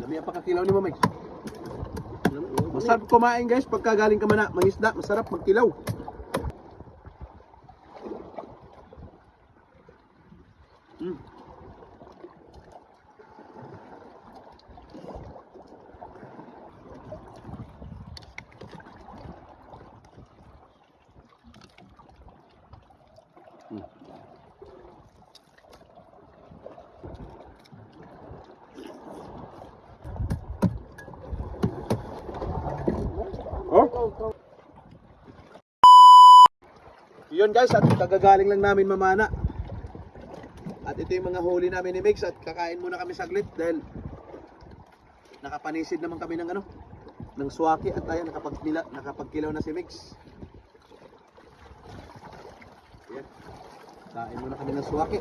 Dami ang pakakilaw ni Mamay. Masarap kumain guys pagka galing ka man mangisda, masarap magkilaw. Oh. Yun guys, at kagagaling lang namin mamana. At ito yung mga huli namin ni Mix at kakain muna kami saglit dahil nakapanisid naman kami ng ng swaki at ayan nakapagkilaw na si Mix. Ayan. Kain muna kami ng swaki.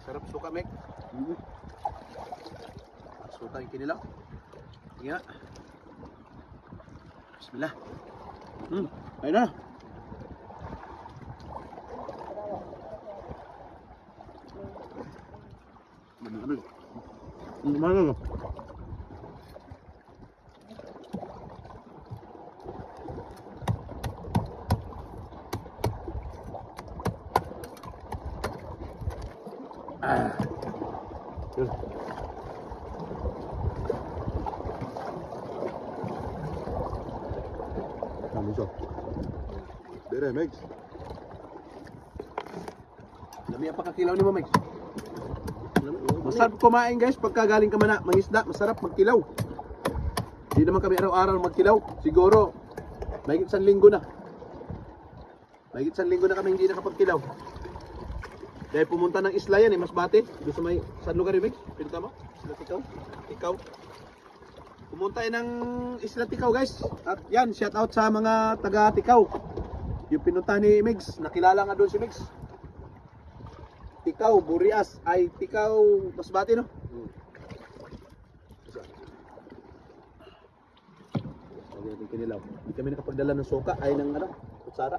Sarap suka, Mix. Suka yung kinilaw. Nga. Bismillah. Ayun na. Mana? Yun. Kami so. Dere, Mex. Dami ang pakakilaw ni Mamay. Masarap kumain guys pagka galing ka man mangisda, masarap magkilaw. Hindi naman kami araw-araw magkilaw. Siguro mahigit 1 linggo na. Mahigit 1 linggo na kami hindi nakapagkilaw. Dahil pumunta ng isla yan Masbate. Doon sa may saan lugar yun, Mex? Pinunta mo? Isla Tikaw? Tikaw. Pumunta ng Isla Tikaw guys. At yan, shout out sa mga taga Tikaw. Yung pinunta ni Mex, nakilala nga doon si Mex. Tikaw, Burias, ay Tikaw, Masbate no? Sabi natin kinilaw. Hindi kami nakapagdala ng soka, ay ng kutsara.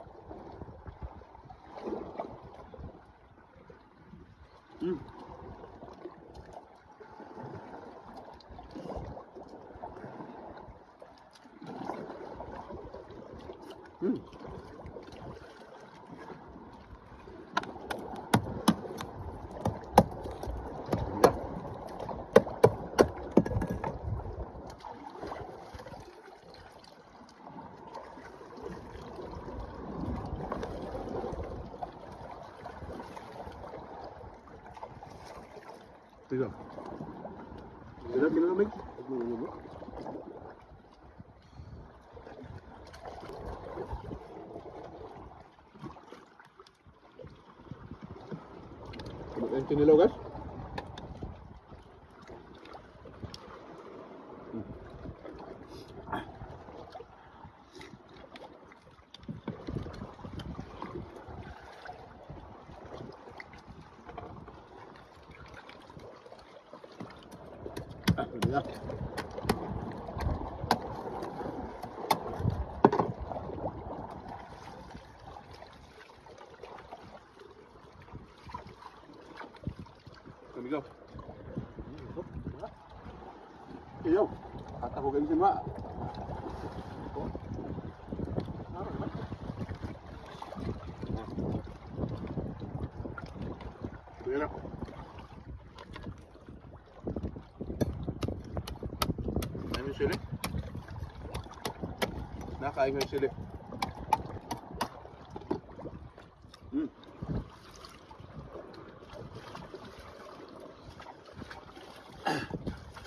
Tiga. Tidak kena Meg. Yang kinilaw guys. Ya. Kami go. Iyo, kata ko ganyan ma. Mira. Sili. Nakain ng sili.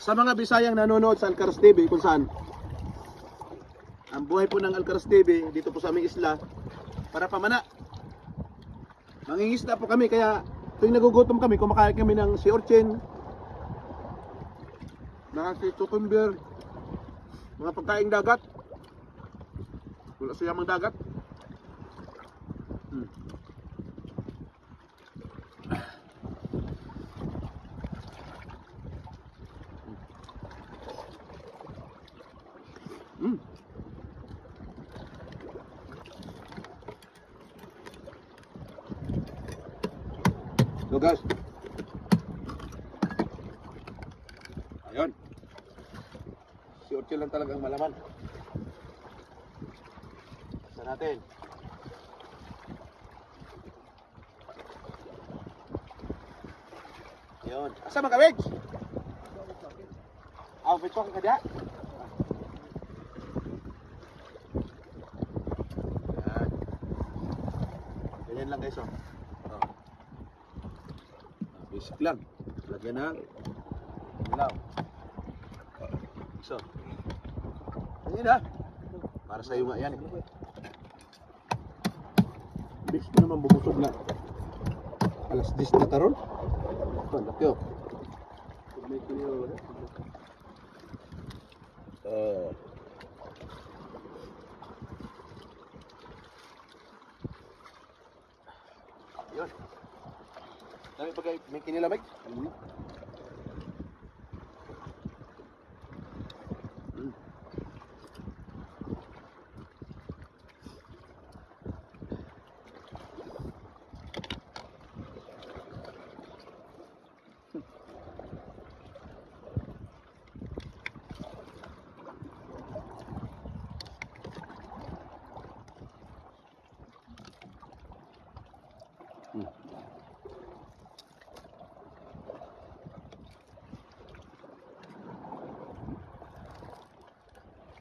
Sa mga Bisayang nanonood sa Alcaraz TV kung saan ang buhay po ng Alcaraz TV dito po sa aming isla para pamana. Mangingisda po kami kaya tuwing nagugutom kami kumakain kami ng sea urchin, mga sea cucumber, mga pagkaing dagat. Wala siya mang dagat. So guys, Ayun. Si Orchel lang talagang malaman. Sa natin. Ayun. Asa mga kawigs? Betong ka dia? Yan. Ganyan lang guys oh. Basic lang. Lagyan ng ilaw. So. Ganyan na. Para sa iyo nga yan eh. Bis mo naman bumusog na. Alas 10 na taron. Ito, laki oh. Yun. Dami pagka may kinilamig.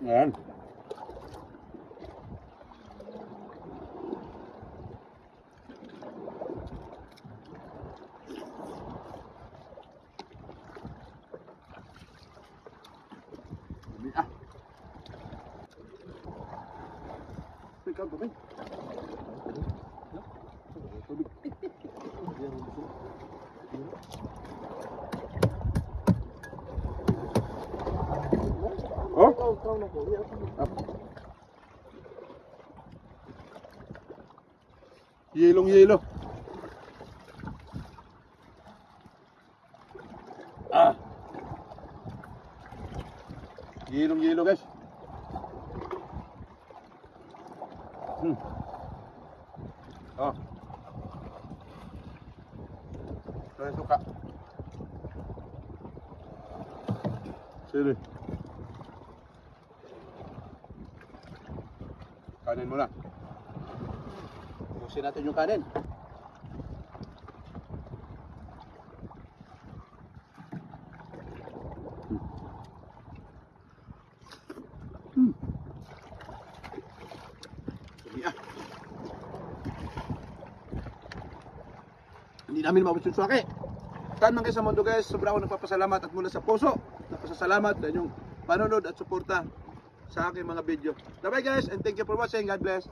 Ayan. Ikaw ba? Oh? Yelong yelo. Yelong yelo guys. Oh. Ito yung suka. Sili. Kanin muna. Busin natin yung kanin. Hindi namin mabot yung suwaki. Saan man kayo sa mundo guys, sobrang ako nagpapasalamat at mula sa puso, nagpasalamat sa inyong panonood at suporta sa aking mga video. Bye guys and thank you for watching. God bless.